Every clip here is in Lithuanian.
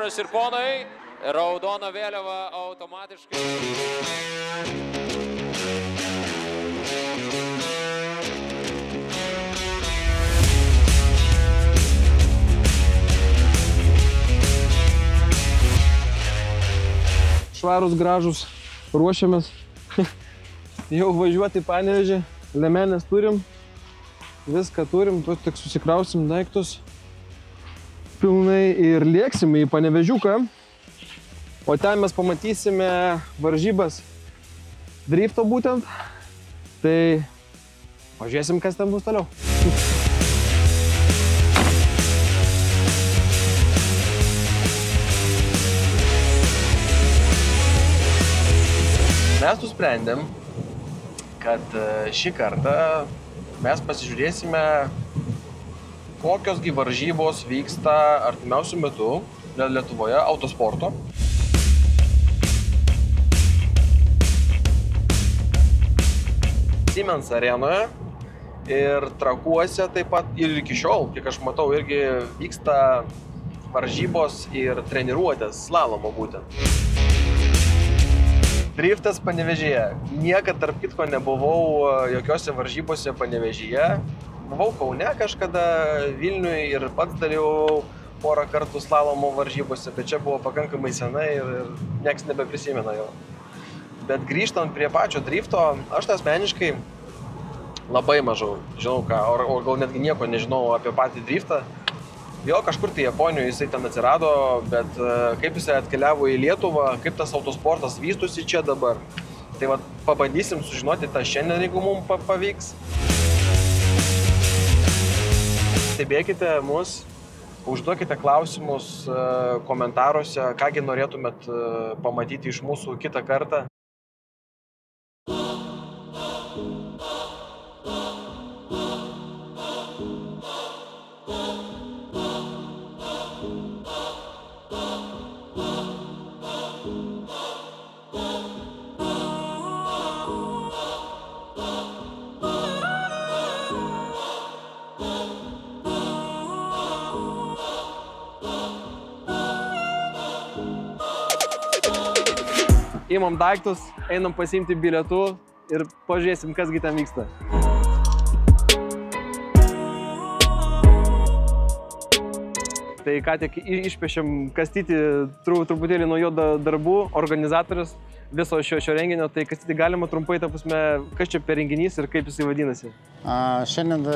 Ponios ir ponai, raudona vėliava automatiškai. Švarus, gražus, ruošiamės jau važiuoti į Panevėžį, lemenės turim, viską turim, tuos tik susikrausim daiktus pilnai ir lėksim į Panevėžiuką, o ten mes pamatysime varžybas drifto būtent, tai pažiūrėsim, kas ten bus toliau. Mes nusprendėm, kad šį kartą mes pasižiūrėsime, kokios varžybos vyksta artimiausiu metu Lietuvoje autosporto. Siemens arenoje ir Trakuose taip pat ir iki šiol, kiek aš matau, irgi vyksta varžybos ir treniruotės slalomo būtent. Driftas Panevėžyje. Niekad tarp kitko nebuvau jokiose varžybose Panevėžyje. Buvau Kaune kažkada, Vilniuje ir pats dalyvavau porą kartų slalomo varžybose, bet čia buvo pakankamai senai ir nieks nebeprisimena jau. Bet grįžtant prie pačio drifto, aš asmeniškai labai mažau žinau ką, o gal netgi nieko nežinau apie patį driftą. Jo, kažkur tai Japonijoje jisai ten atsirado, bet kaip jisai atkeliavo į Lietuvą, kaip tas autosportas vystosi čia dabar. Tai va, pabandysim sužinoti tą šiandien, jeigu mums pavyks. Stebėkite mus, užduokite klausimus komentaruose, kągi norėtumėt pamatyti iš mūsų kitą kartą. Įmam daiktus, einam pasiimti bilietų ir pažiūrėsim, kasgi ten vyksta. Tai ką tik išpešėm Kastyti truputėlį nuo jo darbų, organizatorius viso šio renginio. Tai Kastyti, galima trumpai, ta prasme, kas čia per renginys ir kaip jisai vadinasi? Šiandien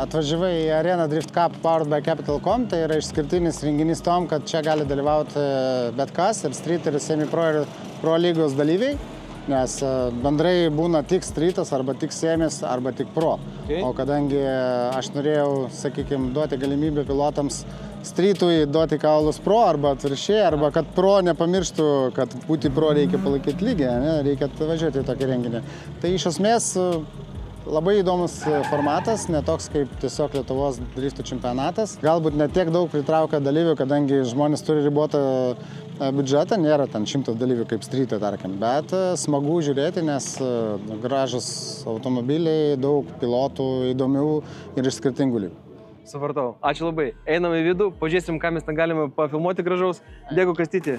atvažiavai į Arena Drift Cup Powered by Capital.com. Tai yra išskirtinis renginys tom, kad čia gali dalyvauti bet kas, ir street, ir semi-pro, ir pro lygos dalyviai. Nes bendrai būna tik streetas, arba tik semis, arba tik pro. Okay. O kadangi aš norėjau, sakykime, duoti galimybę pilotams streetui duoti kaulus pro, arba atvirkščiai, arba kad pro nepamirštų, kad būti pro reikia palaikyti lygį, ne? Reikia atvažiuoti į tokį renginį. Tai iš esmės labai įdomus formatas, ne toks kaip tiesiog Lietuvos driftų čempionatas. Galbūt ne tiek daug pritraukia dalyvių, kadangi žmonės turi ribotą biudžetą, nėra ten 100 dalyvių kaip street'e, tarkim. Bet smagu žiūrėti, nes gražus automobiliai, daug pilotų, įdomių ir iš skirtingų lygų. Supratau. Ačiū labai. Einam į vidų, pažiūrėsim, ką mes ten galime pafilmuoti gražaus. Dėkui, Kastyti.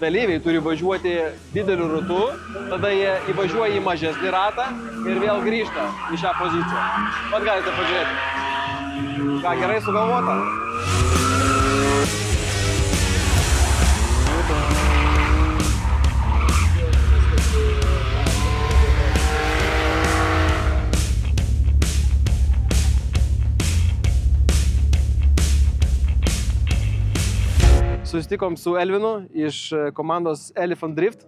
Dalyviai turi važiuoti dideliu ratu, tada jie įvažiuoja į mažesnį ratą ir vėl grįžta į šią poziciją. Vat galite pažiūrėti. Ką, gerai sugalvota? susitikom su Elvinu iš komandos Elephant Drift.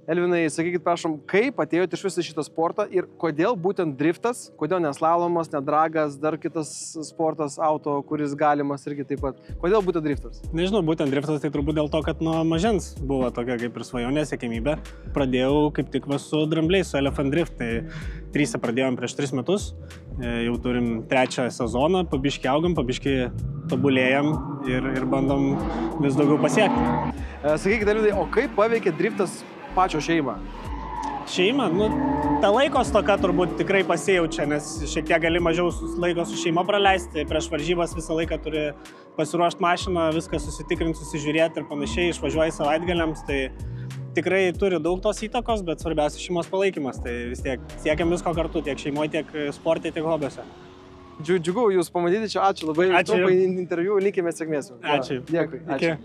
Elvinai, sakykit, prašom, kaip atėjote iš visą šitą sportą ir kodėl būtent driftas, kodėl neslalomas, nedragas, dar kitas sportas, auto, kuris galimas irgi taip pat. Kodėl būtent driftas? Nežinau, būtent driftas tai turbūt dėl to, kad nuo mažens buvo tokia kaip ir svajonė, siekiamybė. Pradėjau kaip tik su drambliais, su Elephant Drift. Tai 3 pradėjom prieš 3 metus, jau turim 3 sezoną, pabiški augam, pabiški tobulėjam ir bandom vis daugiau pasiekti. Sakykit, Elvinai, o kaip paveikė driftas pačio šeimą? Šeima, ta laiko stoka turbūt tikrai pasijaučia, nes šiek tiek gali mažiau laiko su šeima praleisti. Prieš varžybas visą laiką turi pasiruošti mašiną, viską susitikrinti, susižiūrėti ir panašiai, išvažiuoji savaitgaliams. Tai tikrai turi daug tos įtakos, bet svarbiausia šeimos palaikymas. Tai vis tiek siekiam visko kartu, tiek šeimoje, tiek sporte, tiek hobiuose. Džiugu jūs pamatyti čia, ačiū labai. Ačiū. Trumpai interviu, linkime sėkmės. Ačiū. Dėkui. Ačiū.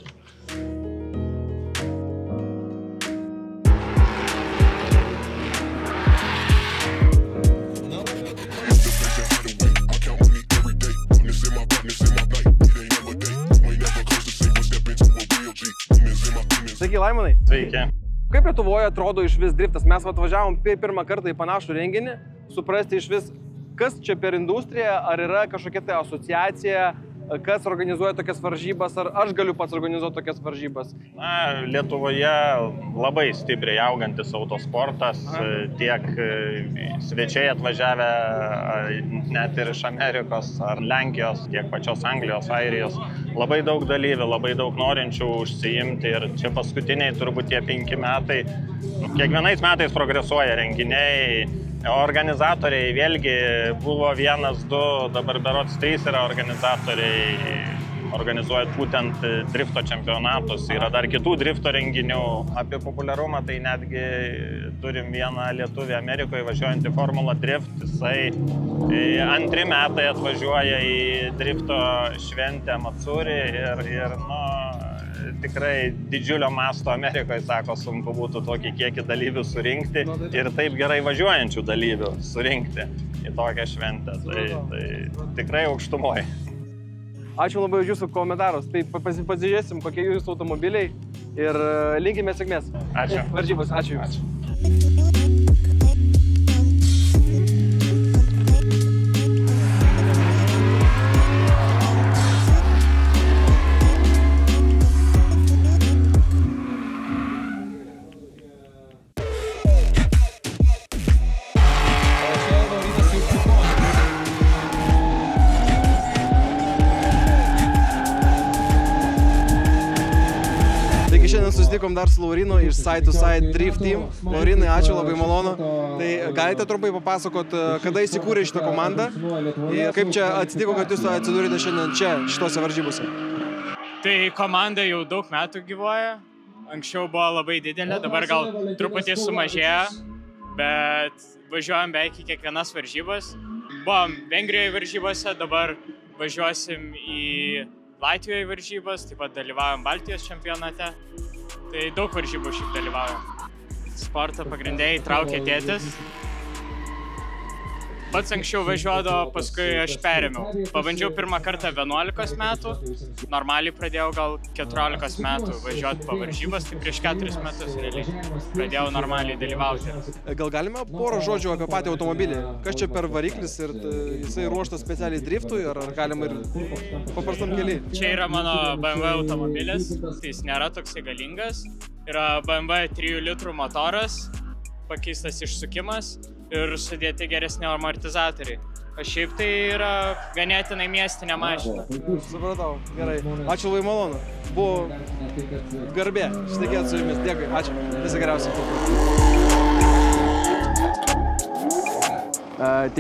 Sveiki, Laimonai. Sveiki. Kaip Lietuvoje atrodo iš vis driftas? Mes atvažiavom pirmą kartą į panašų renginį, suprasti iš vis, kas čia per industriją, ar yra kažkokia tai asociacija, kas organizuoja tokias varžybas, ar aš galiu pats organizuoti tokias varžybas? Na, Lietuvoje labai stipriai augantis autosportas, tiek svečiai atvažiavę net ir iš Amerikos ar Lenkijos, tiek pačios Anglijos, Airijos. Labai daug dalyvių, labai daug norinčių užsiimti ir čia paskutiniai turbūt tie 5 metai. Kiekvienais metais progresuoja renginiai. Organizatoriai vėlgi buvo 1, 2, dabar berods 3 yra organizatoriai, organizuojant būtent drifto čempionatus. Yra dar kitų drifto renginių. Apie populiarumą tai netgi turim vieną lietuvį Amerikoje važiuojantį Formula Drift. Jisai 2 metai atvažiuoja į drifto šventę Matsuri ir tikrai didžiulio masto Amerikoje, sako, sunku būtų tokį kiekį dalyvių surinkti ir taip gerai važiuojančių dalyvių surinkti į tokią šventę. Tai tikrai aukštumoje. Ačiū labai už jūsų komentarus. Tai pasižiūrėsim, kokie jūsų automobiliai ir linkime sėkmės. Ačiū. Varžybos, ačiū Jums. Šiandien susitikom dar su Laurinu iš Side to Side Drift Team. Laurinai, ačiū, labai malonu. Tai galite trumpai papasakot, kada įsikūrė šitą komandą ir kaip čia atsitiko, kad jūs atsidūrėte šiandien čia, šitose varžybose? Tai komanda jau daug metų gyvuoja. Anksčiau buvo labai didelė, dabar gal truputį sumažėjo, bet važiuojam beveik į kiekvienas varžybas. Buvom Vengrijoje varžybose, dabar važiuosim į Latvijoje varžybas, taip pat dalyvaujam Baltijos čempionate. Tai daug varžybų šiaip dalyvaujam. Sportą pagrindėjai traukė tėtis. Pats anksčiau važiuodavo, paskui aš perėmiau. Pabandžiau pirmą kartą 11 metų, normaliai pradėjau gal 14 metų važiuoti po varžybas, tai prieš 4 metus realiai pradėjau normaliai dalyvauti. Gal galime porą žodžių apie patį automobilį? Kas čia per variklis ir jisai ruoštas specialiai driftui, ar galima ir paprastam kely? Čia yra mano BMW automobilis, tai jis nėra toksai galingas. Yra BMW 3 litrų motoras, pakeistas išsukimas ir sudėti geresni amortizatoriai. O šiaip tai yra ganėtinai miestinė mašina. Supratau, gerai. Ačiū labai malonu. Buvo garbė šnekėti su jumis. Dėkui, ačiū. Visą geriausią.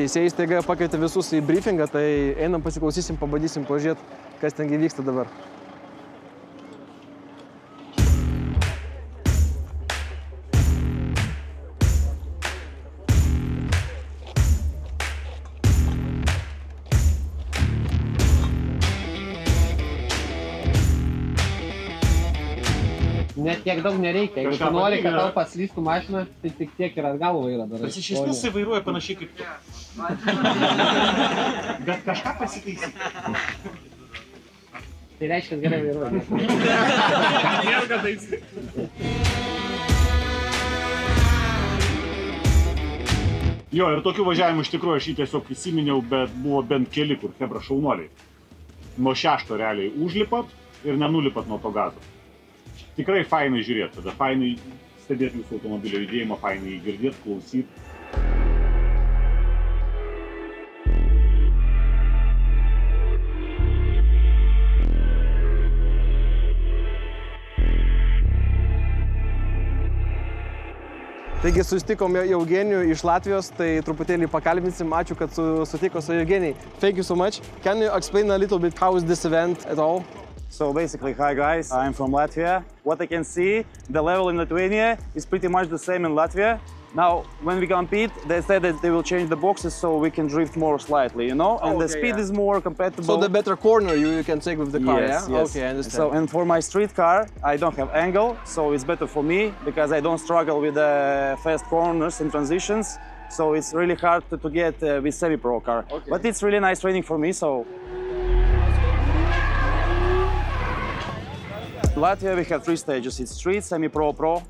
Teisėjai staiga pakvietė visus į briefingą, tai einam pasiklausysim, pabandysim pažiūrėti, kas ten vyksta dabar. Net tiek daug nereikia. Jeigu tu nori, kad tau paslystų mašiną, tai tik tiek ir atgal vairą darai. Bet iš esmės jisai vairuoja panašiai kaip tu. Bet kažką pasitaisyti. Tai reiškia, gerai vairuoja. Nėra ką taisyti. Jo, ir tokių važiavimų iš tikrųjų aš jį tiesiog įsiminiau, bet buvo bent keli, kur hebra šaunuoliai. Nuo 6 realiai užlipat ir nenulipat nuo to gazo. Tikrai fainai žiūrėti, tada fainai stebėti jūsų automobilio judėjimą, fainai girdėti, klausyti. Taigi susitikom Eugenijų iš Latvijos, tai truputėlį pakalbinsim. Ačiū, kad sutiko su Eugenijai. Thank you so much. Can you explain a little bit how is this event at all? So basically, hi guys, I'm from Latvia. What I can see, the level in Lithuania is pretty much the same in Latvia. Now, when we compete, they said that they will change the boxes so we can drift more slightly, you know? And the speed is more compatible. So the better corner you can take with the car, yes, yeah? Yes. Okay, I understand. So, and for my street car, I don't have angle, so it's better for me because I don't struggle with the fast corners and transitions. So it's really hard to get with semi-pro car. Okay. But it's really nice training for me, so... In Latvia, we have 3 stages. It's street, semi-pro, pro.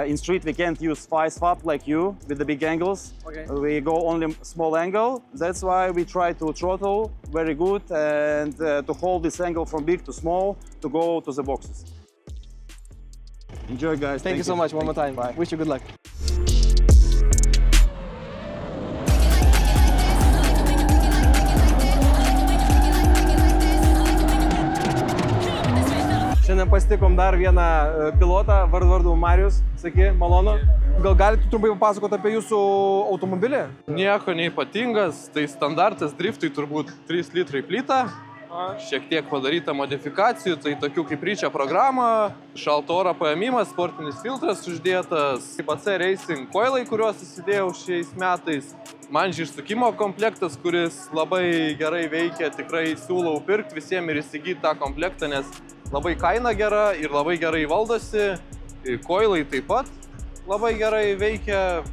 In street, we can't use 5 swap like you with the big angles. Okay. We go only small angle. That's why we try to throttle very good and to hold this angle from big to small to go to the boxes. Enjoy, guys. Thank you so much. One more time. Bye. Wish you good luck. Šiandien pasitikom dar vieną pilotą, vardu Marijus. Saky, malonu. Gal galite trumpai papasakoti apie jūsų automobilį? Nieko neypatingas, tai standartas driftui turbūt 3 litrai plyta. Šiek tiek padaryta modifikacijų, tai tokių kaip ryčio programa, šalto oro paėmimas, sportinis filtras uždėtas, AC Racing coilai, kuriuos įsidėjau šiais metais, manži išsukimo komplektas, kuris labai gerai veikia, tikrai siūlau pirkti visiems ir įsigyti tą komplektą, nes labai kaina gera ir labai gerai valdosi, coilai taip pat labai gerai veikia.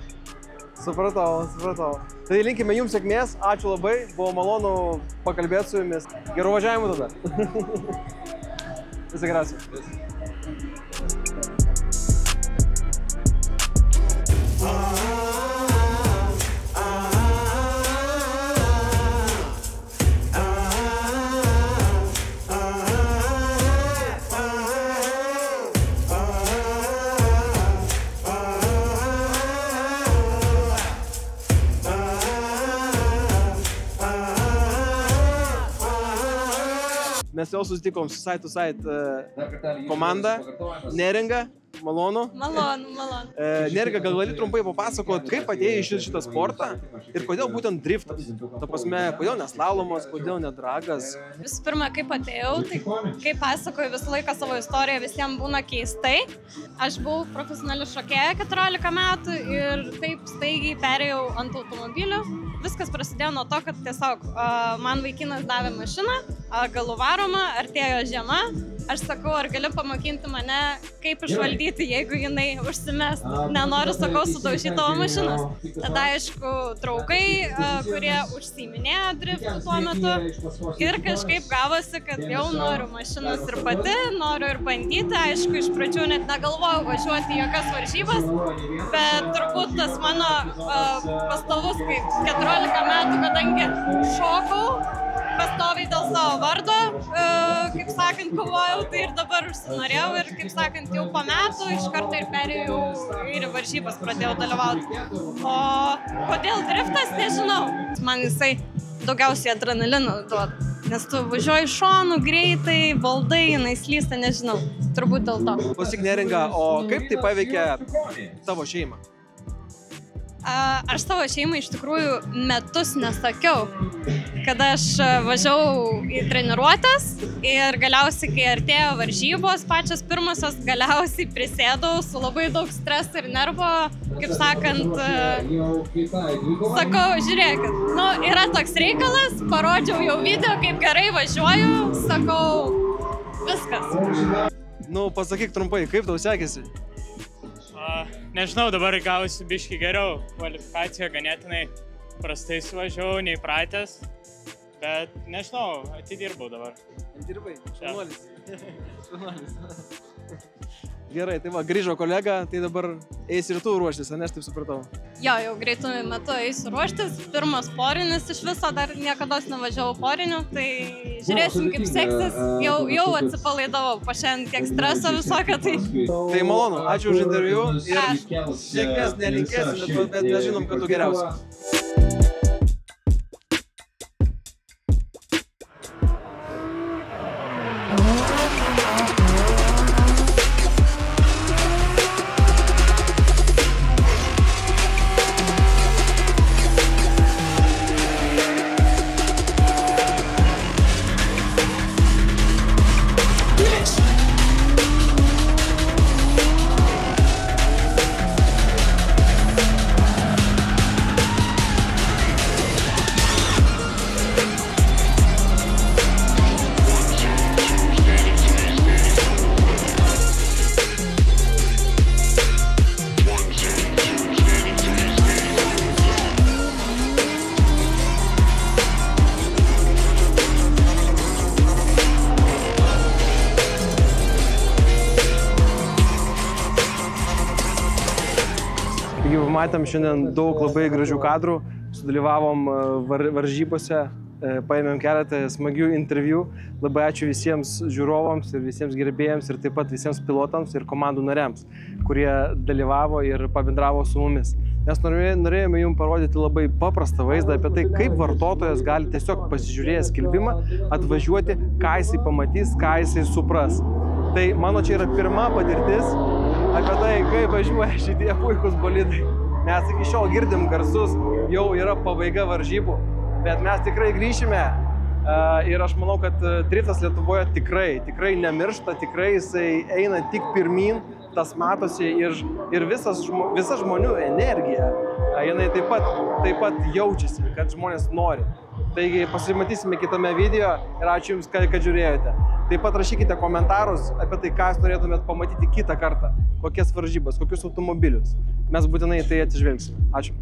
Supratau. Tai linkime jums sėkmės, ačiū labai, buvo malonu pakalbėti su jumis. Gerų važiavimų tada. Visą geriausią. Mes jau susitikom su Side to Side komanda. Neringa, malonu. Malonu. Neringa, gal gali trumpai papasakot, kaip atėjai į šitą sportą ir kodėl būtent driftas? Ta prasme, kodėl ne slalomas, kodėl ne dragas? Visų pirma, kaip atėjau, tai kaip pasakoju visą laiką savo istoriją, visiems būna keistai. Aš buvau profesionali šokėja 14 metų ir taip staigiai perėjau ant automobilių. Viskas prasidėjo nuo to, kad tiesiog man vaikinas davė mašiną, galų varoma, artėjo žiema. Aš sakau, ar gali pamokinti mane, kaip išvaldyti, jeigu jinai užsimes. Nenoriu, sakau, sudaužyti tavo mašinos. Tada, aišku, draugai, kurie užsiiminėjo driftų tuo metu. Ir kažkaip gavosi, kad jau noriu mašinas ir pati, noriu ir bandyti. Aišku, iš pradžių net negalvojau važiuoti į jokias varžybas, bet turbūt tas mano pastovus, kaip 14 metų, kadangi šokau, pastoviai dėl savo vardo, kaip sakant, kovojau, tai ir dabar užsinorėjau ir, kaip sakant, jau po metų iš karto ir perėjau ir varžybas pradėjau dalyvauti. O kodėl driftas, nežinau. Man jisai daugiausiai adrenalino duoda, nes tu važiuoji šonu greitai, valdai, jinai slysta, nežinau, turbūt dėl to. Klausyk, Neringa, o kaip tai paveikia tavo šeimą? Aš savo šeimai iš tikrųjų metus nesakiau, kada aš važiavau į treniruotes ir galiausiai, kai artėjo varžybos, pačios pirmosios, galiausiai prisėdau su labai daug streso ir nervo, kaip sakant, sakau, žiūrėkit, yra toks reikalas, parodžiau jau video, kaip gerai važiuoju, sakau, viskas. Pasakyk trumpai, kaip tau sekėsi? Nežinau, dabar gausiu biškį geriau. Kvalifikaciją ganėtinai prastai suvažiavau, neįpratęs. Bet nežinau, atidirbau dabar. Dirbai? Šaunuolis. Gerai, tai va, grįžo kolega, tai dabar eisi ir tu ruoštis, ne, aš taip supratau. Jo, jau greitų metu eisiu ruoštis. Pirmas porinis iš viso, dar niekada nevažiavau poriniu, tai žiūrėsim kaip seksis. Jau atsipalaidavau, po šiandien tiek streso visokio, tai... Tai malonu, ačiū už interviu ir sėkmės nelinkėsim, bet mes žinom, kad tu geriausias. Matėm šiandien daug labai gražių kadrų, sudalyvavom varžybose, paėmėm keletą smagių interviu. Labai ačiū visiems žiūrovams ir visiems gerbėjams ir taip pat visiems pilotams ir komandų nariams, kurie dalyvavo ir pabendravo su mumis. Mes norėjome jums parodyti labai paprastą vaizdą apie tai, kaip vartotojas gali tiesiog pasižiūrėjęs skelbimą atvažiuoti, ką jisai pamatys, ką jisai supras. Tai mano čia yra pirma patirtis apie tai, kaip važiuoja šitie puikūs bolidai. Mes iki šiol girdim garsus, jau yra pabaiga varžybų, bet mes tikrai grįšime ir aš manau, kad driftas Lietuvoje tikrai nemiršta, tikrai jisai eina tik pirmyn, tas matosi ir visa žmonių energija, jinai taip pat jaučiasi, kad žmonės nori. Taigi pasimatysime kitame video ir ačiū Jums, kad žiūrėjote. Taip pat rašykite komentarus apie tai, ką Jūs norėtumėt pamatyti kitą kartą, kokias varžybas, kokius automobilius. Mes būtinai tai atsižvelgsime. Ačiū.